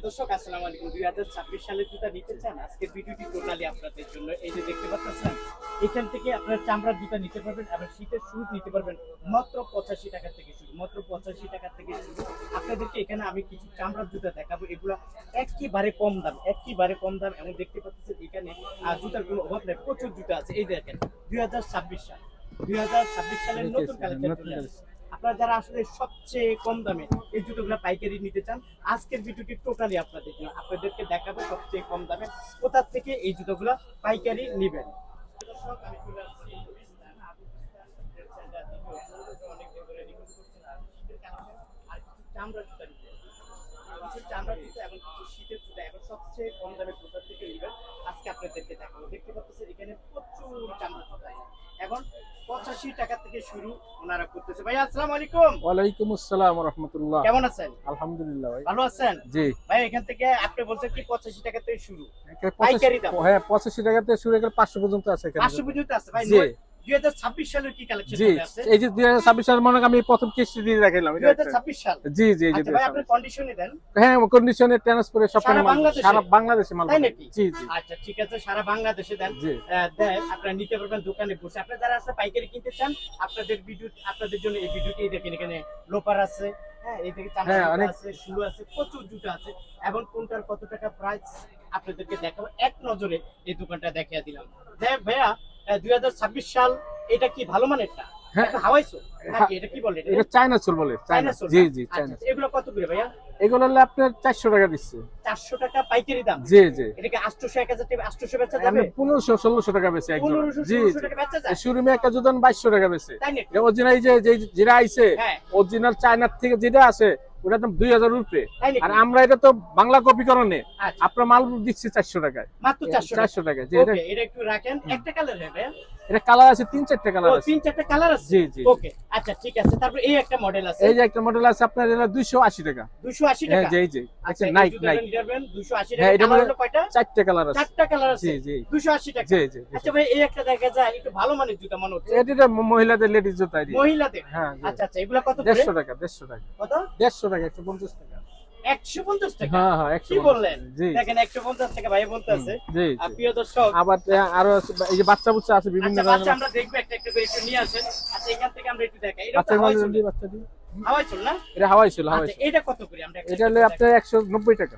দর্শক আসসালামু আলাইকুম। 2026 সালের জুতা নিতে চান? আজকের ভিডিওটি টোটালি আপনাদের জন্য। এই যে দেখতে পাচ্ছেন, এখান থেকে আপনারা চামড়ার জুতা নিতে পারবেন এবং শীতের শুজ নিতে পারবেন মাত্র 85 টাকা থেকে শুরু। মাত্র 85 টাকা থেকে শুরু। আপনাদেরকে এখানে আমি কিছু চামড়ার জুতা দেখাবো। এগুলো একেবারে কম দাম, একেবারে কম দাম। এবং দেখতে পাচ্ছেন এখানে জুতার কোনো অভাব নেই, প্রচুর জুতা আছে। এই দেখেন 2026 সাল, 2026 সালের নতুন কালেকশন চলে আসছে। আপনারা যারা আসলে সবচেয়ে কম দামে এই জুতোগুলো পাইকারি নিতে চান, আজকের ভিডিওটি টোটালি আপনাদের জন্য। আপনাদেরকে দেখাবো সবচেয়ে কম দামে কোথা থেকে এই জুতোগুলো পাইকারি নেবেন। চামড়া জুতা নিতে, কিছু চামড়া জুতা এবং কিছু শীতের জুতা এখন সবচেয়ে কম দামে কোথা থেকে নেবেন আজকে আপনাদেরকে দেখাবো। দেখতে পাচ্ছেন এখানে প্রচুর চামড়া জুতা আছে। এখন 85 টাকা থেকে শুরু ওনারা করতেছে। ভাই আসসালামু আলাইকুম। ওয়ালাইকুম আসসালাম ওয়া রাহমাতুল্লাহ। কেমন আছেন? আলহামদুলিল্লাহ ভাই। ভালো আছেন? জি। ভাই এখান থেকে আপনি বলছেন কি 85 টাকা থেকে শুরু? পাইকারি দাম। হ্যাঁ 85 টাকা থেকে শুরু করে 500 পর্যন্ত আছে এখানে। 500 পর্যন্ত আছে ভাই। জি। 2026 সালের কি কালেকশন জি, আছে? এই যে 2026 সাল মনে আমি প্রথম কিস্তি দিয়ে রাখলাম। 2026 সাল। জি জি, এই যে আচ্ছা ভাই আপনি কন্ডিশনে দেন। হ্যাঁ কন্ডিশনে ট্রান্সফারে সব সারা বাংলাদেশে মাল। তাই নাকি? জি জি। আচ্ছা ঠিক আছে, সারা বাংলাদেশে দেন। জি। দেন আপনারা নিতে পারবেন দোকানে বসে। আপনারা যারা আসলে পাইকারি কিনতে চান, আপনাদের জন্য এই ভিডিওটি দেখেন। এখানে লোপার আছে, হ্যাঁ এই থেকে চামড়া জুতা আছে, শু আছে, প্রচুর জুতা আছে এবং কোনটার কত টাকা প্রাইস আপনাদেরকে দেখাবো। এক নজরে এই দোকানটা দেখিয়ে দিলাম। দেখ ভাইয়া 2026 সাল, এটা কি ভালো মানেরটা? হ্যাঁ হাওয়াইছো নাকি এটা কি বলে? এটা চায়না চুল বলে। চায়না চুল। জি জি চায়না। এগুলো কত করে ভাইয়া? এগুলো হলো আপনার 400 টাকা দিচ্ছে। 400 টাকা পাইকারি দাম। জি জি। এটা কি 800 1000 টাকা 800 বেচা যাবে? 1500-1600 টাকা বেচে একজন। 1500-1600 টাকা বেচা যায়। শোরুমে একটা জুতান 2200 টাকা বেচে। তাই নাকি? অরিজিনাল যেটা আইছে, হ্যাঁ। অরিজিনাল চায়নার থেকে যেটা আছে ওটা দাম 2000 রুপে। তাই নাকি? আর আমরা এটা তো বাংলা কপি করনে আচ্ছা। আপনার মাল দিচ্ছি 400 টাকায়। মাত্র 400 টাকা। যে ওকে, এটা একটু রাখেন। একটা কালার হবে। এটা কালার আছে 3-4টা কালার আছে। 3-4টা কালার আছে। জি জি। ওকে আচ্ছা ঠিক আছে। তারপর এই একটা মডেল আছে। এই যে একটা মডেল আছে আপনার এটা 280 টাকা। 280 হ্যাঁ টাকা। জি জি। আচ্ছা নাইক নাইক 280 টাকা। এটা কালার হলো কয়টা? 4টা কালার আছে। 4টা কালার আছে। জি জি। 280 টাকা। জি জি। আচ্ছা ভাই এই একটা দেখা যায় একটু ভালো মানের জুতা মনে হচ্ছে। এটা মহিলাদের লেডিস জুতা এটি। মহিলাদের? হ্যাঁ। আচ্ছা আচ্ছা, এগুলা কত করে? 150 টাকা। 150 টাকা। কত? 150 টাকা 150 টাকা। 150 টাকা? হ্যাঁ হ্যাঁ 150 কি বললেন? জি। দেখেন 150 টাকা ভাই বলতেছে। জি। প্রিয় দর্শক, আবার আরো এই যে বাচ্চা আছে বিভিন্ন আচ্ছা বাচ্চা ধরনের। আমরা দেখবো একটা একটা করে, একটু নিয়ে আসেন। আচ্ছা এখান থেকে আমরা একটু দেখাই। এটা বাচ্চা হাওয়াই চুল। বাচ্চা হাওয়াই চুল না? এটা হাওয়াই ছিল। আচ্ছা এটা কত করে? আমরা এটা হলো আপনার 190 টাকা।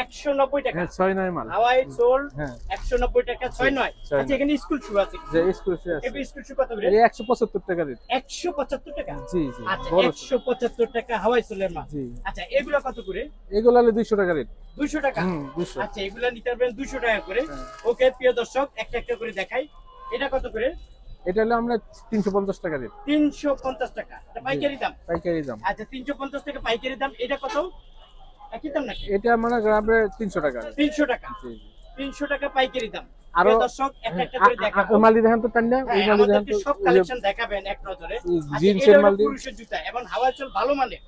190 টাকা। হ্যাঁ 6-9 মাল। হাওয়াই চুল হ্যাঁ 190 টাকা 6-9। 6-9 আচ্ছা এখানে স্কুল শু আছে। যে স্কুল আছে। এই স্কুল শু কত করে? এটা 175 টাকা রেট। 175 টাকা। জি জি। আচ্ছা বড় 175 টাকা হাওয়াই চুলের মাল। জি। আচ্ছা এগুলো কত করে? এগুলো হলো 200 টাকা রেট। 200 টাকা। 200। আচ্ছা এগুলো নিতে পারবেন 200 টাকা করে। হ্যাঁ। ওকে প্রিয় দর্শক, একটা একটা করে দেখাই। এটা কত করে? এটা হলো আমরা 350 টাকা রেট। 350 টাকা। এটা পাইকারি দাম। পাইকারি দাম। আচ্ছা 350 টাকা পাইকারি দাম। এটা কত? একই দাম নাকি? এটা মানে গ্রামে 300 টাকা। 300 টাকা। জি। 300 টাকা পাইকারি দাম। আরো প্রিয় দর্শক একটা একটা করে দেখাবো। মালি দেখেন তো টান্ডা হ্যাঁ, এই মালি দেখেন আমাদেরকে তো সব কালেকশন দেখাবেন এক নজরে। আচ্ছা, জিন্সের এটা হলো মাল দি পুরুষের জুতা এবং হাওয়াই চুল ভালো মানের।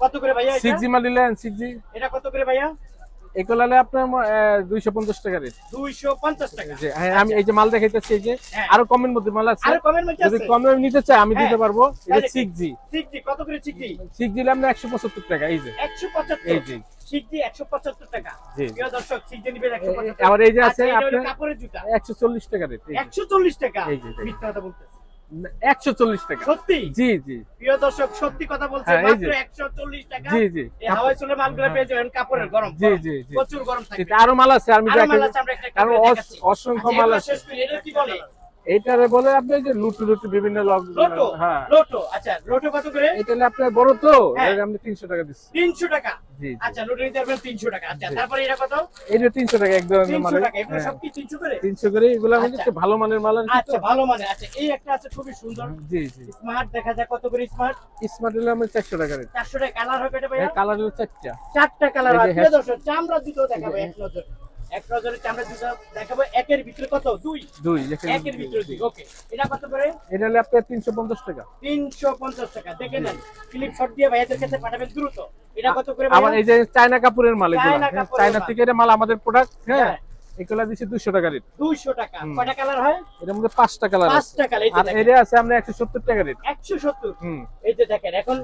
কত করে ভাইয়া এটা? 6G মাল দিলেন 6G। এটা কত করে ভাইয়া? এগুলো হলো আপনার 250 টাকা রেট। 250 টাকা। জি হ্যাঁ আমি এই যে মাল দেখাইতেছি এই যে হ্যাঁ। আরো কমের মধ্যে মাল আছে। আরো কমের মধ্যে যদি আছে? কমে নিতে চাই আমি হ্যাঁ। দিতে পারবো। এটা তাই নাকি? 6G। 6G কত করে 6G? 6G দিলে আমরা 175 টাকা এই যে। 175। এই যে। 6G 175 টাকা। জি। প্রিয় দর্শক 6G নিবেন 175 টাকা। আবার এই যে আছে আচ্ছা, এটা হলো আপনার কাপড়ের জুতা। 140 টাকা রেট। 140 টাকা। এই যে, এই যে। মিথ্যা কথা বলতেছে। 140 টাকা। সত্যি? জি জি। প্রিয় দর্শক সত্যি কথা বলছে। হ্যাঁ, এই মাত্র যে। 140 টাকা। জি জি। এই হাওয়াই চুলের মালগুলো পেয়ে যাবেন কাপড়ের গরম। জি জি জি। প্রচুর গরম থাকবে। এটা আরো মাল আছে আমি আরো মাল দেখাই। আছে, আমরা একটা একটা কারণ করে দেখাচ্ছি। অসংখ্য আচ্ছা, মাল এগুলো আছে। শেষ করি। এটা কি বলে? এইটারে বলে আপনি যে লুটু বিভিন্ন লোটো। হ্যাঁ লোটো। আচ্ছা লোটো কত করে? এটা হলো আপনার বড় তো হ্যাঁ। এটা আমরা 300 টাকা দিচ্ছি। 300 টাকা। জি জি। আচ্ছা লোটো নিতে পারবেন 300 টাকা। আচ্ছা জি। তারপরে এটা কত? এটা 300 টাকা এক ধরনের 300 মাল। টাকা। এগুলো সব কি 300 করে? 300 করে এগুলো আমাদের আচ্ছা। একটু ভালো মানের মাল আছে আচ্ছা তো। ভালো মানে। আচ্ছা এই একটা আছে খুবই সুন্দর। জি জি। স্মার্ট দেখা যায় কত করে স্মার্ট? স্মার্ট হলো আমরা 400 টাকা রেট। 400 টাকা। কালার হবে এটা ভাইয়া? কালার হলো 4টা। 4টা কালার এই যে আছে। হ্যাঁ। দর্শক চামড়া জুতো দেখাবো এক নজরে। এক নজরে চামড়া জুতো দেখাবো। একের ভিতরে কত? 2। 2 একের ভিতরে 2। ওকে। এটা কত করে? এটা হলো আপনার 350 টাকা। 350 টাকা। দেখে নেন। ক্লিপ শট দিয়ে ভাইয়াদের কাছে পাঠাবেন দ্রুত। এটা কত করে আবার ভাইয়া? এই যে চায়না কাপড়ের মাল এগুলো। চায়না কাপড়ের চায়না মাল। থেকে এটা মাল আমাদের প্রোডাক্ট হ্যাঁ। হ্যাঁ। এগুলো দিছি 200 টাকা রেট। 200 টাকা। কয়টা কালার হয়? এর মধ্যে 5টা কালার আছে। 5টা কালার। এই যে আর দেখেন। এর আছে আমরা 170 টাকা রেট। 170। হুম। এই যে দেখেন এখন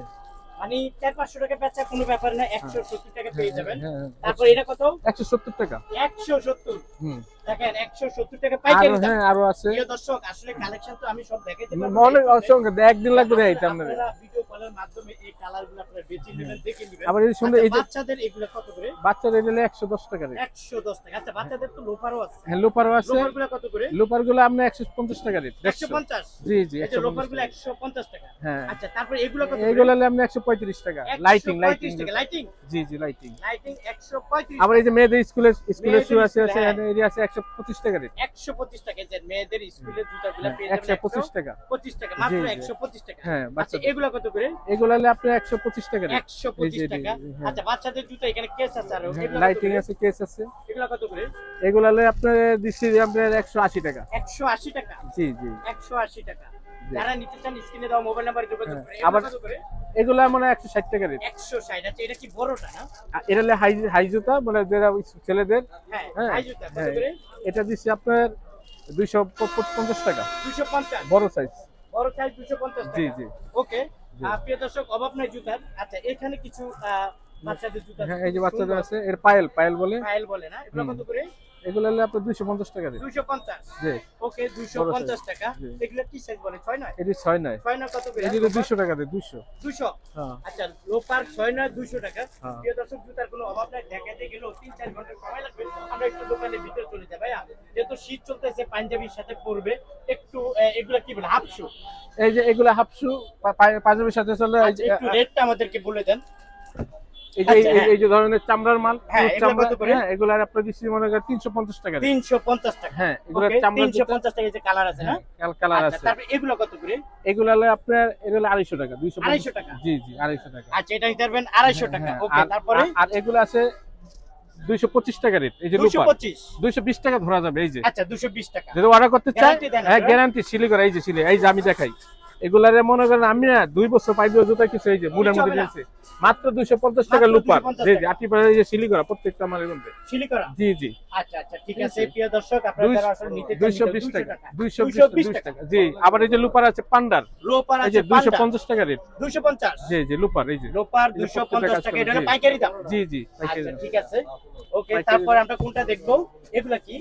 মানে 400-500 টাকা বেচা কোনো ব্যাপার না, 170 টাকা পেয়ে যাবেন। হ্যাঁ, তারপর এটা কত? 170 টাকা। 170। হুম। দেখেন 170 টাকা আরো পাইকারি দাম। হ্যাঁ আরো আছে প্রিয় দর্শক, আসলে কালেকশন তো আমি সব দেখাইতে পারবো না। অনেক অসংখ্য, একদিন লাগবে দেখাইতে আপনাদের। আপনারা ভিডিও কলের মাধ্যমে এই কালারগুলো আপনারা বেছে নেবেন, দেখে নেবেন। আবার এই সুন্দর এই যে বাচ্চাদের এগুলো কত করে? বাচ্চাদের হলে 110 টাকা রেট। 110 টাকা। আচ্ছা, বাচ্চাদের তো লোফারও আছে। হ্যাঁ লোপারও আছে, লোফারগুলো কত করে? লোপারগুলো আপনি 150 টাকা রেট। 150। জি জি এই যে 150 লোফারগুলো 150 টাকা। হ্যাঁ। আচ্ছা, তারপর এগুলো কত করে? এইগুলো হলে আপনি 135 টাকা। লাইটিং 135 টাকা। লাইটিং জি জি লাইটিং। 135। আবার এই যে মেয়েদের স্কুলের শু আছে মেয়েদের হ্যাঁ। এর আছে 125 টাকা রেট। 125 টাকা। যে মেয়েদের স্কুলের জুতাগুলো পেয়ে যাবেন 125 টাকা। 125 টাকা, মাত্র জি, জি। 125 টাকা। হ্যাঁ আচ্ছা, বাচ্চাদের এগুলো কত করে? এগুলো হলে আপনি 125 টাকা রেট। 125 টাকা। হ্যাঁ। আচ্ছা, বাচ্চাদের জুতা এখানে কেস আছে আর এগুলো কত লাইটিং করে? আছে, কেস আছে। এগুলো কত করে? এগুলো হলে আপনার দিচ্ছি আপনার 180 টাকা। 180 টাকা। জি জি 180 টাকা। জি। যারা নিতে চান স্ক্রিনে দাও মোবাইল নাম্বারে যোগাযোগ হ্যাঁ। করে। আবার এগুলো কত করে? এগুলো মানে 160 টাকা রেট। 160। আচ্ছা, এটা কি বড়টা না? এটা হলে হাই জুতা মানে যারা ছেলেদের। হ্যাঁ, হ্যাঁ হাই জুতা কত হ্যাঁ। করে? এটা দিচ্ছি আপনার 250 টাকা 250। বড় সাইজ। বড় সাইজ 250 জি টাকা। জি ওকে। জি। প্রিয় দর্শক, অভাব নাই জুতার। আচ্ছা, এখানে কিছু বাচ্চাদের জুতা হ্যাঁ এই যে বাচ্চাদের আছে এর পায়েল বলে। ফাইল বলে না, এগুলো কত করে? এগুলো হলে আপনার 250 টাকা রেট। 250। জি ওকে, 250 টাকা। জি। এগুলো কি সাইজ বলে? 6-9? এটি 6 নয়। 6-9 কত করে? এটি 200 টাকা রেট 200। 200। হ্যাঁ আচ্ছা, লোপার 6-9 200 টাকা। হ্যাঁ। প্রিয় দর্শক, জুতার কোনো অভাব নাই, দেখাতে গেলেও 3-4 ঘন্টা সময় লাগবে। আমরা একটু দোকানের ভিতরে চলে যাই ভাইয়া। যেহেতু শীত চলতেছে, পাঞ্জাবির সাথে পরবে একটু এগুলা কি বলে, হাফ শু। এই যে এগুলা হাফ শু পাঞ্জাবির সাথে চলে। এই যে একটু রেটটা আমাদেরকে বলে দেন। এই যে আচ্ছা, হ্যাঁ। এই যে ধরনের চামড়ার মাল, হ্যাঁ, এগুলো চামড়া। কত করে? হ্যাঁ এগুলার আপনার দিচ্ছি মনে করেন 350 টাকা রেট। 350 টাকা। হ্যাঁ এগুলা ওকে, চামড়ার জুতা। 350 টাকা। এই যে কালার আছে না? কালার আচ্ছা, আছে। তারপর এগুলো কত করে? এগুলো হলে আপনার এগুলো 250 টাকা 250 টাকা। জি জি 250 টাকা। আচ্ছা, এটা নিতে পারবেন 250 টাকা। হ্যাঁ, ওকে, তারপরে আর এগুলো আছে 225 টাকা রেট। এই যে লুপার 225। 220 টাকা ধরা যাবে। এই যে আচ্ছা, 220 টাকা। যদি অর্ডার করতে চাই Guarantee দেন হ্যাঁ আপনারা? গ্যারান্টি সিলি করা। এই যে সিলি, এই যে আমি দেখাই এগুলারে মনে করেন আমি না 2 বছর পাই দিয়ে জুতা কিছু এই যে মুড়ের কিছু মধ্যে হবে না। দিয়েছে মাত্র 250 টাকা মাত্র লুপার। 250 জি জি টাকা। আটি পারে এই যে সিলি করা প্রত্যেকটা মালের মধ্যে। সিলি করা। জি জি আচ্ছা আচ্ছা, ঠিক আছে। প্রিয় দর্শক, আপনারা যারা আসলে নিতে চান 220 টাকা 220 220 টাকা। জি আবার এই যে লুপার আছে পান্ডার। লোপার এই যে আছে 250 250 টাকা রেট। 250। জি জি লুপার এই যে লোপার এই যে প্রত্যেকটা 250 কাজ টাকা। করা, এটা হলো জি। পাইকারি দাম। জি জি পাইকারি আচ্ছা, দাম। ঠিক আছে। ওকে, পাইকারি তারপর দাম। আমরা কোনটা দেখবো? এগুলা কি?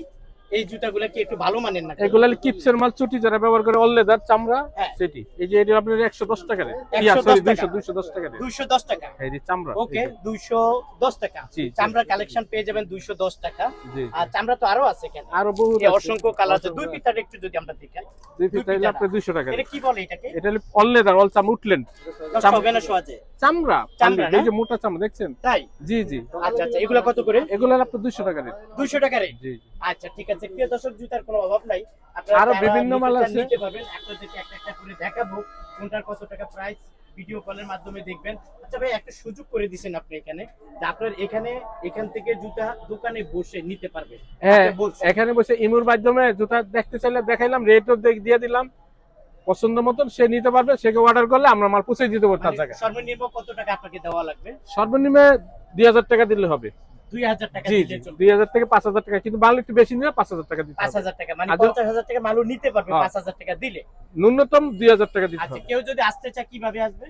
এই জুতাগুলা কি একটু ভালো মানের না? এগুলা কিপসের মাল, চুটি যারা ব্যবহার করে অল লেদার চামড়া হ্যাঁ। সেটি। এই যে এটা আপনার 110 টাকা রেট। 110 সরি টাকা। 210 টাকা রেট। 210 টাকা। এই যে চামড়া। ওকে, এই যে, 210 টাকা। জি, জি। চামড়া কালেকশন পেয়ে যাবেন 210 টাকা। জি আর চামড়া তো আরো আছে কেন? আরো বহু এই অসংখ্য কালার আছে। দুই পিতার একটু যদি আমরা দেখাই। দুই ফিট হইলে পিতা আপনার 200 টাকা এটা রেট। কি বলে এটাকে? এটা হলো অল লেদার, অল চাম উঠলেন কষ্ট হবে না সহজে? চামড়া। চামড়া এই না? যে মোটা চামড়া দেখছেন? তাই? জি জি আচ্ছা আচ্ছা, এগুলা কত করে? এগুলো আপনার 200 টাকা রেট। 200 টাকা রেট। জি আচ্ছা, ঠিক আছে। প্রিয় দর্শক, জুতার কোনো অভাব নাই। আপনারা আরো যারা বিভিন্ন নিতে মাল চান আছে। নিতে পারবেন। আপনাদেরকে একটা একটা করে দেখাবো কোনটার কত টাকা প্রাইস, ভিডিও কলের মাধ্যমে দেখবেন। আচ্ছা ভাই, একটা সুযোগ করে দিয়েছেন আপনি এখানে, যে আপনার এখান থেকে জুতা দোকানে বসে নিতে পারবেন। হ্যাঁ আপনি বলছেন। এখানে বসে ইমুর মাধ্যমে জুতা দেখতে চাইলে দেখাইলাম, রেটও দিয়ে দিলাম, পছন্দ মতন সে নিতে পারবে। সেকে অর্ডার করলে আমরা মাল পৌঁছে দিতে পারবো তার মানে জায়গায়। সর্বনিম্ন কত টাকা আপনাকে দেওয়া লাগবে? সর্বনিম্ন 2000 টাকা দিলে হবে। 2000 টাকা জি দিলে জি চলবে। 2000 থেকে 5000 টাকা, কিন্তু মাল একটু বেশি নিলে 5000 টাকা দিতে হবে। 5000 টাকা মানে আর 50,000 টাকা মালও নিতে পারবে হ্যাঁ। 5000 টাকা দিলে। ন্যূনতম 2000 টাকা দিতে আচ্ছা, হবে। কেউ যদি আসতে চায় কিভাবে আসবে?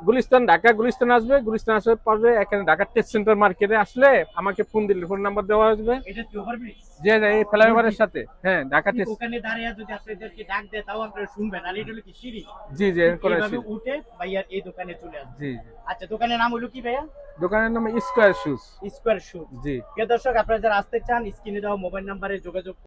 গুলিস্তান, ঢাকা গুলিস্তান আসবে। গুলিস্তান আসার পরে এখানে ঢাকা টেস্ট সেন্টার মার্কেটে আসলে আমাকে ফোন দিলে ফোন নাম্বার দেওয়া আসবে। এটা কি ওভারব্রিজ? যে এই ফ্লাইওভারের সাথে হ্যাঁ ঢাকা টেস্ট। ওখানে দাঁড়িয়ে যদি আপনাদেরকে ডাক দেয় তাও আপনারা শুনবেন। আর এটা হলো কি সিঁড়ি? জি জি করে এইভাবে উঠে ভাইয়ার এই দোকানে চলে আসবে। জি জি আচ্ছা, দোকানের নাম হলো কি ভাইয়া? দোকানের নাম স্কয়ার শুজ। স্কয়ার শু। জি প্রিয় দর্শক, আপনারা যারা আসতে চান স্ক্রিনে দেওয়া মোবাইল নাম্বারে যোগাযোগ